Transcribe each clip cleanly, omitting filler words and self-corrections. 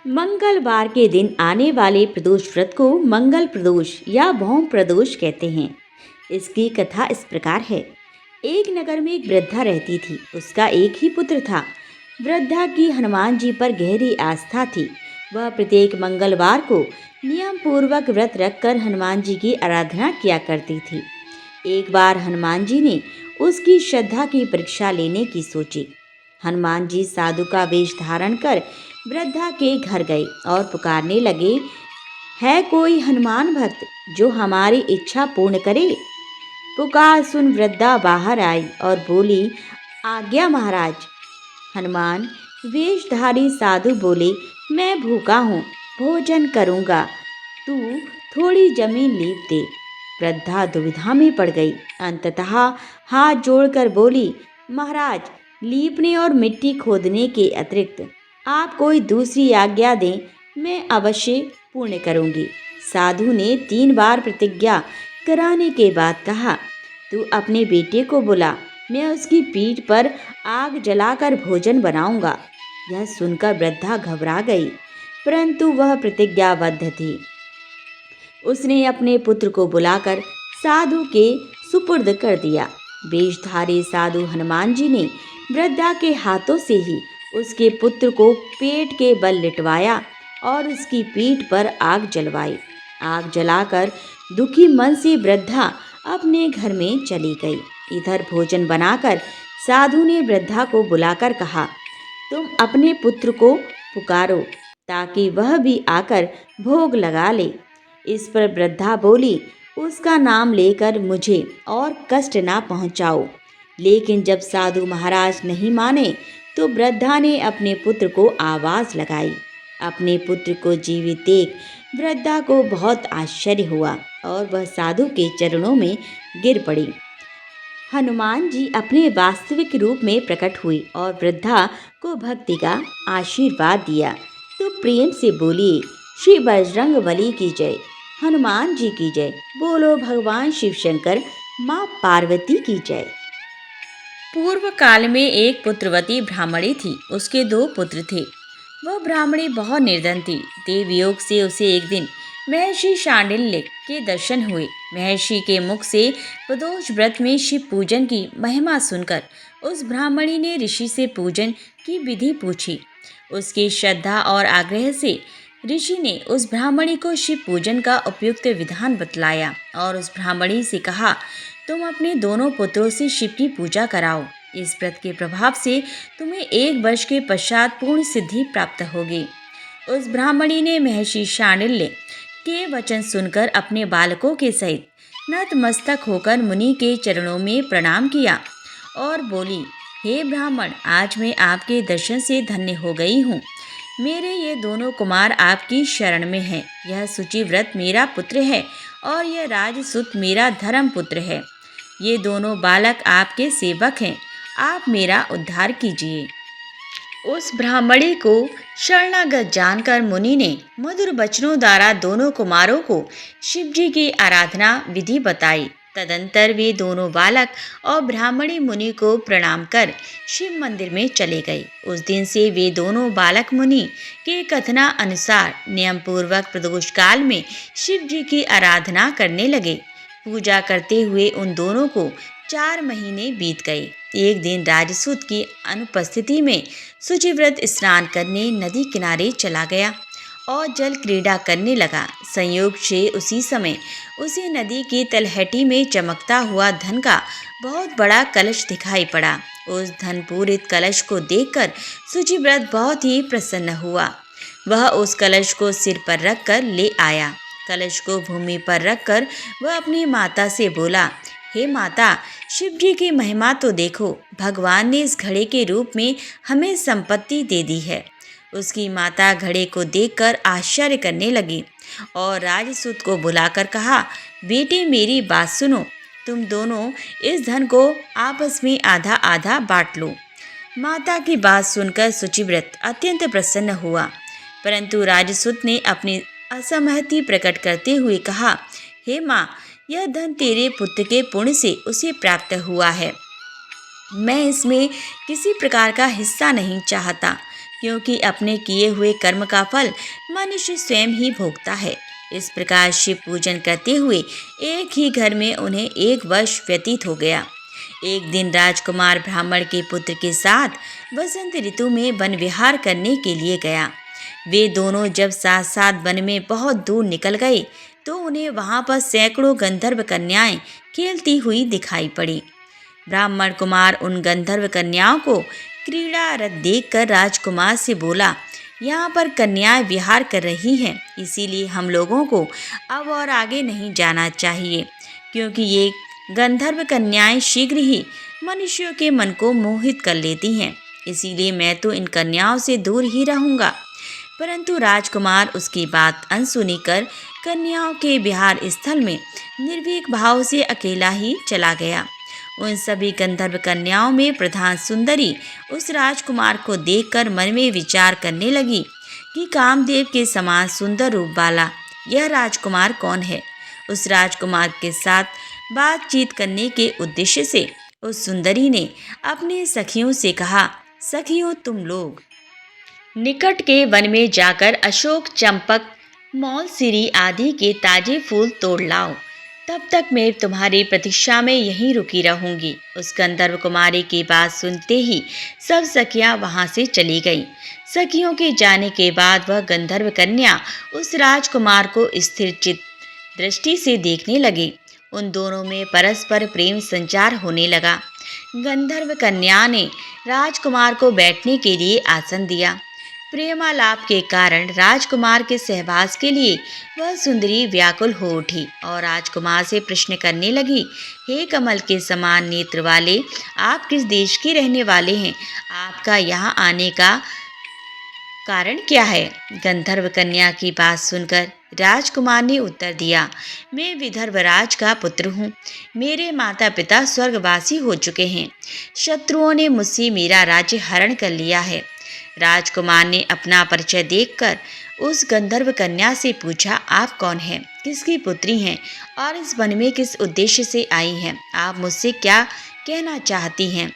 मंगलवार के दिन आने वाले प्रदोष व्रत को मंगल प्रदोष या भौम प्रदोष कहते हैं। इसकी कथा इस प्रकार है। एक नगर में एक वृद्धा रहती थी। उसका एक ही पुत्र था। वृद्धा की हनुमान जी पर गहरी आस्था थी। वह प्रत्येक मंगलवार को नियम पूर्वक व्रत रखकर हनुमान जी की आराधना किया करती थी। एक बार हनुमान जी ने उसकी श्रद्धा की परीक्षा लेने की सोची। हनुमान जी साधु का वेश धारण कर वृद्धा के घर गए और पुकारने लगे, है कोई हनुमान भक्त जो हमारी इच्छा पूर्ण करे? पुकार सुन वृद्धा बाहर आई और बोली, आज्ञा महाराज। हनुमान वेशधारी साधु बोले, मैं भूखा हूँ, भोजन करूँगा, तू थोड़ी जमीन लीप दे। वृद्धा दुविधा में पड़ गई। अंततः हाथ जोड़कर बोली, महाराज, लीपने और मिट्टी खोदने के अतिरिक्त आप कोई दूसरी आज्ञा दें, मैं अवश्य पूर्ण करूँगी। साधु ने 3 बार प्रतिज्ञा कराने के बाद कहा, तू अपने बेटे को बुला, मैं उसकी पीठ पर आग जलाकर भोजन बनाऊंगा। यह सुनकर वृद्धा घबरा गई, परंतु वह प्रतिज्ञाबद्ध थी। उसने अपने पुत्र को बुलाकर साधु के सुपुर्द कर दिया। वेशधारी साधु हनुमान जी ने वृद्धा के हाथों से ही उसके पुत्र को पेट के बल लिटवाया और उसकी पीठ पर आग जलवाई। आग जलाकर दुखी मन से वृद्धा अपने घर में चली गई। इधर भोजन बनाकर साधु ने वृद्धा को बुलाकर कहा, तुम अपने पुत्र को पुकारो ताकि वह भी आकर भोग लगा ले। इस पर वृद्धा बोली, उसका नाम लेकर मुझे और कष्ट ना पहुंचाओ। लेकिन जब साधु महाराज नहीं माने तो वृद्धा ने अपने पुत्र को आवाज लगाई। अपने पुत्र को जीवित देख वृद्धा को बहुत आश्चर्य हुआ और वह साधु के चरणों में गिर पड़ी। हनुमान जी अपने वास्तविक रूप में प्रकट हुई और वृद्धा को भक्ति का आशीर्वाद दिया। तो प्रेम से बोलिए, श्री बजरंगबली की जय, हनुमान जी की जय, बोलो भगवान शिव शंकर, माँ पार्वती की जय। पूर्व काल में एक पुत्रवती ब्राह्मणी थी। उसके 2 पुत्र थे। वह ब्राह्मणी बहुत निर्धन थी। देवयोग से उसे एक दिन महर्षि शांडिल्य के दर्शन हुए। महर्षि के मुख से प्रदोष व्रत में शिव पूजन की महिमा सुनकर उस ब्राह्मणी ने ऋषि से पूजन की विधि पूछी। उसकी श्रद्धा और आग्रह से ऋषि ने उस ब्राह्मणी को शिव पूजन का उपयुक्त विधान बतलाया और उस ब्राह्मणी से कहा, तुम अपने दोनों पुत्रों से शिव की पूजा कराओ। इस व्रत के प्रभाव से तुम्हें 1 वर्ष के पश्चात पूर्ण सिद्धि प्राप्त होगी। उस ब्राह्मणी ने महर्षि शांडिल्य के वचन सुनकर अपने बालकों के सहित नतमस्तक होकर मुनि के चरणों में प्रणाम किया और बोली, हे ब्राह्मण, आज मैं आपके दर्शन से धन्य हो गई हूँ। मेरे ये दोनों कुमार आपकी शरण में हैं। यह शुचिव्रत मेरा पुत्र है और यह राजसूत मेरा धर्म पुत्र है। ये दोनों बालक आपके सेवक हैं। आप मेरा उद्धार कीजिए। उस ब्राह्मणी को शरणागत जानकर मुनि ने मधुर वचनों द्वारा दोनों कुमारों को शिवजी की आराधना विधि बताई। तदंतर वे दोनों बालक और ब्राह्मणी मुनि को प्रणाम कर शिव मंदिर में चले गए। उस दिन से वे दोनों बालक मुनि के कथना अनुसार नियम पूर्वक प्रदोष काल में शिव जी की आराधना करने लगे। पूजा करते हुए उन दोनों को 4 महीने बीत गए। एक दिन राजसूत की अनुपस्थिति में शुचिव्रत स्नान करने नदी किनारे चला गया और जल क्रीड़ा करने लगा। संयोग से उसी समय उसे नदी की तलहटी में चमकता हुआ धन का बहुत बड़ा कलश दिखाई पड़ा। उस धन पूरित कलश को देखकर शुचिव्रत बहुत ही प्रसन्न हुआ। वह उस कलश को सिर पर रखकर ले आया। कलश को भूमि पर रखकर वह अपनी माता से बोला, हे माता, शिव जी की महिमा तो देखो। भगवान ने इस घड़े के रूप में हमें संपत्ति दे दी है। उसकी माता घड़े को देखकर आश्चर्य करने लगी और राजसूत को बुलाकर कहा, बेटे मेरी बात सुनो, तुम दोनों इस धन को आपस में आधा आधा बांट लो। माता की बात सुनकर शुचिव्रत अत्यंत प्रसन्न हुआ, परंतु राजसूत ने अपनी असहमति प्रकट करते हुए कहा, हे माँ, यह धन तेरे पुत्र के पुण्य से उसे प्राप्त हुआ है। मैं इसमें किसी प्रकार का हिस्सा नहीं चाहता। क्योंकि अपने किए हुए कर्म का फल मनुष्य स्वयं ही भोगता है। इस प्रकार शिव पूजन करते हुए एक ही घर में उन्हें 1 वर्ष व्यतीत हो गया। एक दिन राजकुमार ब्राह्मण के पुत्र के साथ वसंत ऋतु में वन विहार करने के लिए गया। वे दोनों जब साथ साथ वन में बहुत दूर निकल गए तो उन्हें वहां पर सैकड़ों गंधर्व कन्याएं खेलती हुई दिखाई पड़ी। ब्राह्मण कुमार उन गंधर्व कन्याओं को क्रीड़ारत देखकर राजकुमार से बोला, यहाँ पर कन्याएं विहार कर रही हैं, इसीलिए हम लोगों को अब और आगे नहीं जाना चाहिए, क्योंकि ये गंधर्व कन्याएं शीघ्र ही मनुष्यों के मन को मोहित कर लेती हैं। इसीलिए मैं तो इन कन्याओं से दूर ही रहूंगा। परंतु राजकुमार उसकी बात अनसुनी कर कन्याओं के विहार स्थल में निर्भीक भाव से अकेला ही चला गया। उन सभी गंधर्व कन्याओं में प्रधान सुंदरी उस राजकुमार को देखकर मन में विचार करने लगी कि कामदेव के समान सुंदर रूप वाला यह राजकुमार कौन है। उस राजकुमार के साथ बातचीत करने के उद्देश्य से उस सुंदरी ने अपने सखियों से कहा, सखियों तुम लोग निकट के वन में जाकर अशोक, चंपक, मौलसिरी आदि के ताजे फूल तोड़ लाओ। तब तक मैं तुम्हारी प्रतीक्षा में यहीं रुकी रहूंगी। उस गंधर्व कुमारी की बात सुनते ही सब सखियां वहां से चली गईं। सखियों के जाने के बाद वह गंधर्व कन्या उस राजकुमार को स्थिर चित्त दृष्टि से देखने लगी। उन दोनों में परस्पर प्रेम संचार होने लगा। गंधर्व कन्या ने राजकुमार को बैठने के लिए आसन दिया। प्रेमालाप के कारण राजकुमार के सहवास के लिए वह सुंदरी व्याकुल हो उठी और राजकुमार से प्रश्न करने लगी, हे कमल के समान नेत्र वाले, आप किस देश के रहने वाले हैं? आपका यहाँ आने का कारण क्या है? गंधर्व कन्या की बात सुनकर राजकुमार ने उत्तर दिया, मैं विदर्भराज का पुत्र हूँ। मेरे माता पिता स्वर्गवासी हो चुके हैं। शत्रुओं ने मुझसे मेरा राज्य हरण कर लिया है। राजकुमार ने अपना परिचय देखकर उस गंधर्व कन्या से पूछा, आप कौन हैं? किसकी पुत्री हैं? और इस वन में किस उद्देश्य से आई हैं? आप मुझसे क्या कहना चाहती हैं?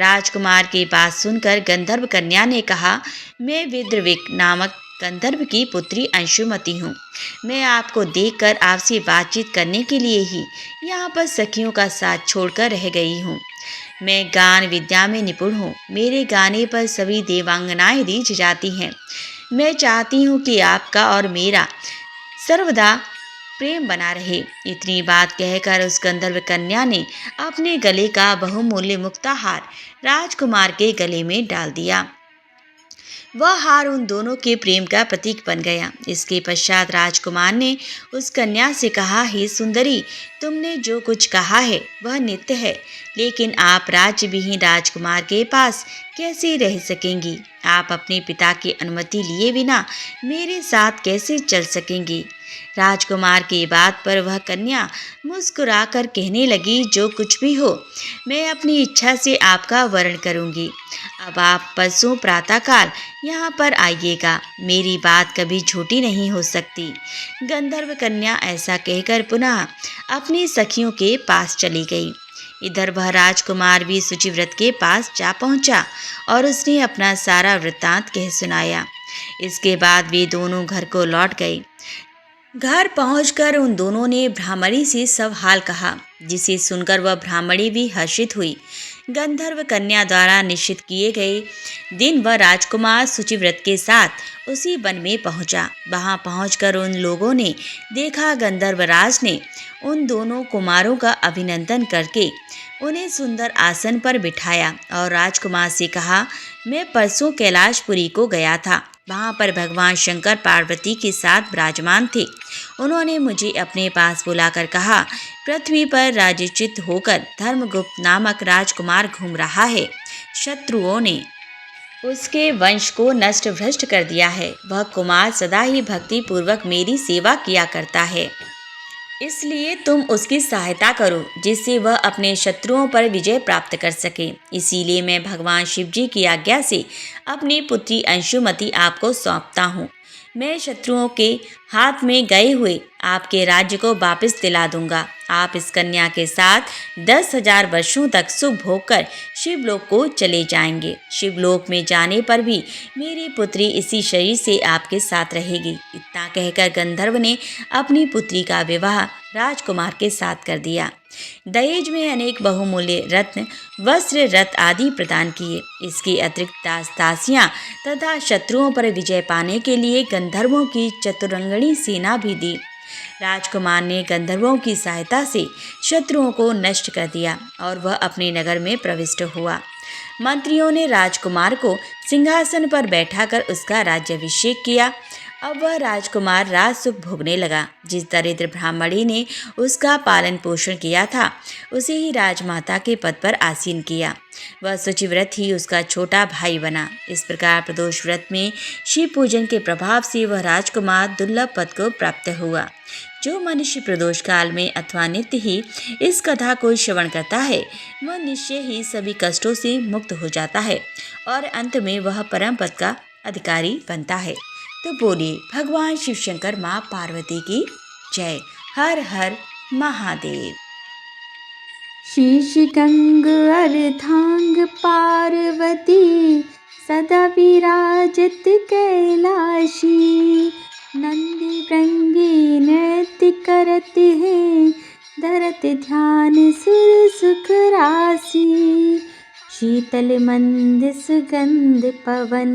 राजकुमार की बात सुनकर गंधर्व कन्या ने कहा, मैं विद्रविक नामक गंधर्व की पुत्री अंशुमति हूँ। मैं आपको देखकर आपसे बातचीत करने के लिए ही यहाँ पर सखियों का साथ छोड़कर रह गई हूँ। मैं गान विद्या में निपुण हूँ। मेरे गाने पर सभी देवांगनाएं रीझ जाती हैं। मैं चाहती हूँ कि आपका और मेरा सर्वदा प्रेम बना रहे। इतनी बात कहकर उस गंधर्व कन्या ने अपने गले का बहुमूल्य मुक्ताहार राजकुमार के गले में डाल दिया। वह हार उन दोनों के प्रेम का प्रतीक बन गया। इसके पश्चात राजकुमार ने उस कन्या से कहा, हे सुंदरी, तुमने जो कुछ कहा है वह नित्य है, लेकिन आप राज्य विहीन राजकुमार के पास कैसे रह सकेंगी? आप अपने पिता की अनुमति लिए बिना मेरे साथ कैसे चल सकेंगी? राजकुमार की बात पर वह कन्या मुस्कुराकर कहने लगी, जो कुछ भी हो, मैं अपनी इच्छा से आपका वरण करूंगी। अब आप परसों प्रातःकाल यहाँ पर आइएगा। मेरी बात कभी झूठी नहीं हो सकती। गंधर्व कन्या ऐसा कहकर पुनः अपनी सखियों के पास चली गई। इधर वह राजकुमार भी शुचिव्रत के पास जा पहुंचा और उसने अपना सारा वृत्तांत कह सुनाया। इसके बाद वे दोनों घर को लौट गए। घर पहुंचकर उन दोनों ने ब्राह्मणी से सब हाल कहा, जिसे सुनकर वह ब्राह्मणी भी हर्षित हुई। गंधर्व कन्या द्वारा निश्चित किए गए दिन वह राजकुमार शुचिव्रत के साथ उसी वन में पहुंचा। वहां पहुंचकर उन लोगों ने देखा गंधर्वराज ने उन दोनों कुमारों का अभिनंदन करके उन्हें सुंदर आसन पर बिठाया और राजकुमार से कहा, मैं परसों कैलाशपुरी को गया था। वहाँ पर भगवान शंकर पार्वती के साथ विराजमान थे। उन्होंने मुझे अपने पास बुलाकर कहा, पृथ्वी पर राज्यच्युत होकर धर्मगुप्त नामक राजकुमार घूम रहा है। शत्रुओं ने उसके वंश को नष्ट भ्रष्ट कर दिया है। वह कुमार सदा ही भक्ति पूर्वक मेरी सेवा किया करता है, इसलिए तुम उसकी सहायता करो, जिससे वह अपने शत्रुओं पर विजय प्राप्त कर सके। इसीलिए मैं भगवान शिव जी की आज्ञा से अपनी पुत्री अंशुमति आपको सौंपता हूँ। मैं शत्रुओं के हाथ में गए हुए आपके राज्य को वापस दिला दूंगा। आप इस कन्या के साथ 10,000 वर्षों तक सुख भोग कर शिवलोक को चले जाएंगे। शिवलोक में जाने पर भी मेरी पुत्री इसी शरीर से आपके साथ रहेगी। इतना कहकर गंधर्व ने अपनी पुत्री का विवाह राजकुमार के साथ कर दिया। दहेज में अनेक बहुमूल्य रत्न, वस्त्र, रथ आदि प्रदान किए। इसके अतिरिक्त दास दासियां तथा शत्रुओं पर विजय पाने के लिए गंधर्वों की चतुरंगणी सेना भी दी। राजकुमार ने गंधर्वों की सहायता से शत्रुओं को नष्ट कर दिया और वह अपने नगर में प्रविष्ट हुआ। मंत्रियों ने राजकुमार को सिंहासन पर बैठाकर उसका राज्याभिषेक किया। अब वह राजकुमार राज सुख भोगने लगा। जिस दरिद्र ब्राह्मणी ने उसका पालन पोषण किया था, उसे ही राजमाता के पद पर आसीन किया। वह शुचिव्रत ही उसका छोटा भाई बना। इस प्रकार प्रदोष व्रत में शिव पूजन के प्रभाव से वह राजकुमार दुर्लभ पद को प्राप्त हुआ। जो मनुष्य प्रदोष काल में अथवा नित्य ही इस कथा को श्रवण करता है, वह निश्चय ही सभी कष्टों से मुक्त हो जाता है और अंत में वह परम पद का अधिकारी बनता है। तो बोलिए भगवान शिव शंकर माँ पार्वती की जय। हर हर महादेव। शीश गंग अर्धांग पार्वती सदा विराजत कैलाशी। नंदी भृंगी नृत्य करत हैं धरत ध्यान सुर सुख राशि। शीतल मंद सुगंध पवन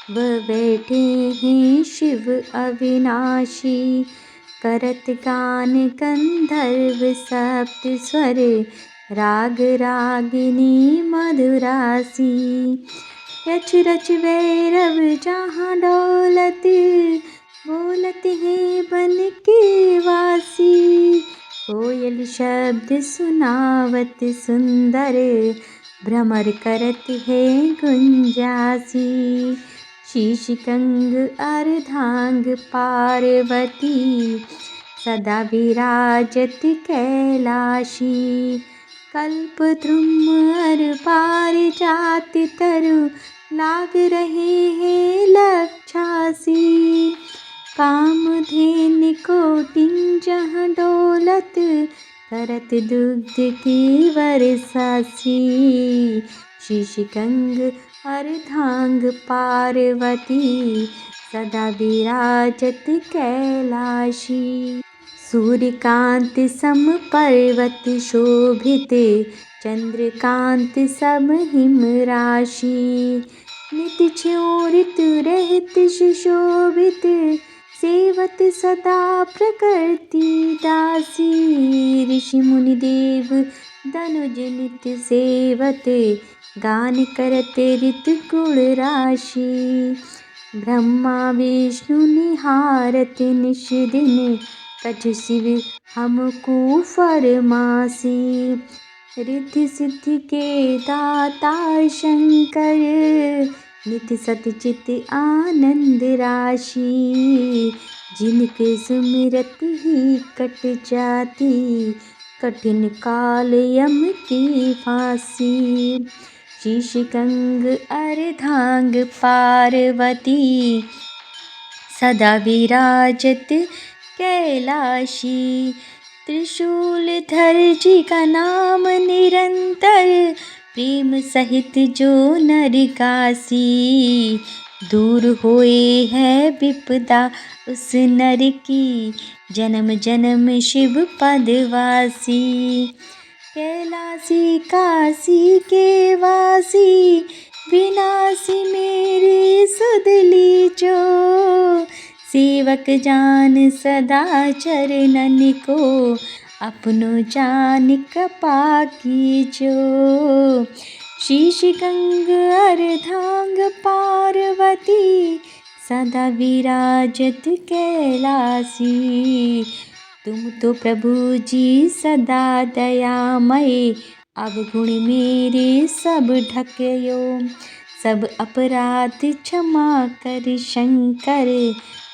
वह बैठे हैं शिव अविनाशी। करत गान गंधर्व सप्त स्वर राग रागिनी मधुरासी। रच रच भैरव जहाँ डोलत बोलत है बन के वासी। कोयल शब्द सुनावत सुंदर भ्रमर करत है गुंजासी। शीश गंग अर्धांग पार्वती सदा विराजत कैलाशी। कल्पद्रुम अर पारिजात तरु लाग रहे हैं लक्षासी। कामधेनु कोटिन जहाँ डोलत करत दुग्ध की वर्षासी। शीश गंग अर्धांग पार्वती सदा विराजत कैलाशी। सूर्यकांत सम पर्वत शोभित चंद्रकांत सम हिम राशि। नित ज्यों ऋतु रहित सुशोभित सेवत सदा प्रकृति दासी। ऋषि मुनि देव धनुज नित सेवत गान करत ऋतु गुण राशि। ब्रह्मा विष्णु निहारत निश दिन कछु शिव हमको फरमासी। रिद्धि सिद्धि के दाता शंकर नित सतचित आनंद राशि। जिनके सुमिरत ही कट जाती कठिन काल यम की फांसी। शीश गंग अर्धांग पार्वती सदा विराजत कैलाशी। त्रिशूल धर जी का नाम निरंतर प्रेम सहित जो नर गासी। दूर होए है विपदा उस नर की जन्म जन्म शिव पदवासी। कैलासी काशी के वासी विनाशी मेरी सुध लीजो। सेवक जान सदा चरणन को अपनो जान कृपा कीजो। शीश गंग अर्धांग पार्वती सदा विराजत कैलासी। तुम तो प्रभु जी सदा दयामय अवगुण मेरे सब ढकयो। सब अपराध क्षमा कर शंकर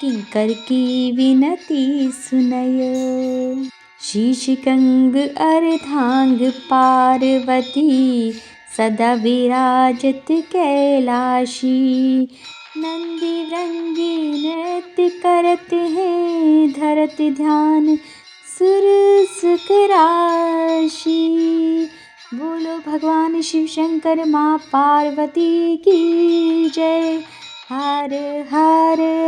किंकर की विनती सुनयो। शीश गंग अर्धांग पार्वती सदा विराजत कैलाशी। नंदी रंगी नृत्य करत हैं, धरत ध्यान सुर सुख राशि। बोलो भगवान शिव शंकर माँ पार्वती की जय। हर हर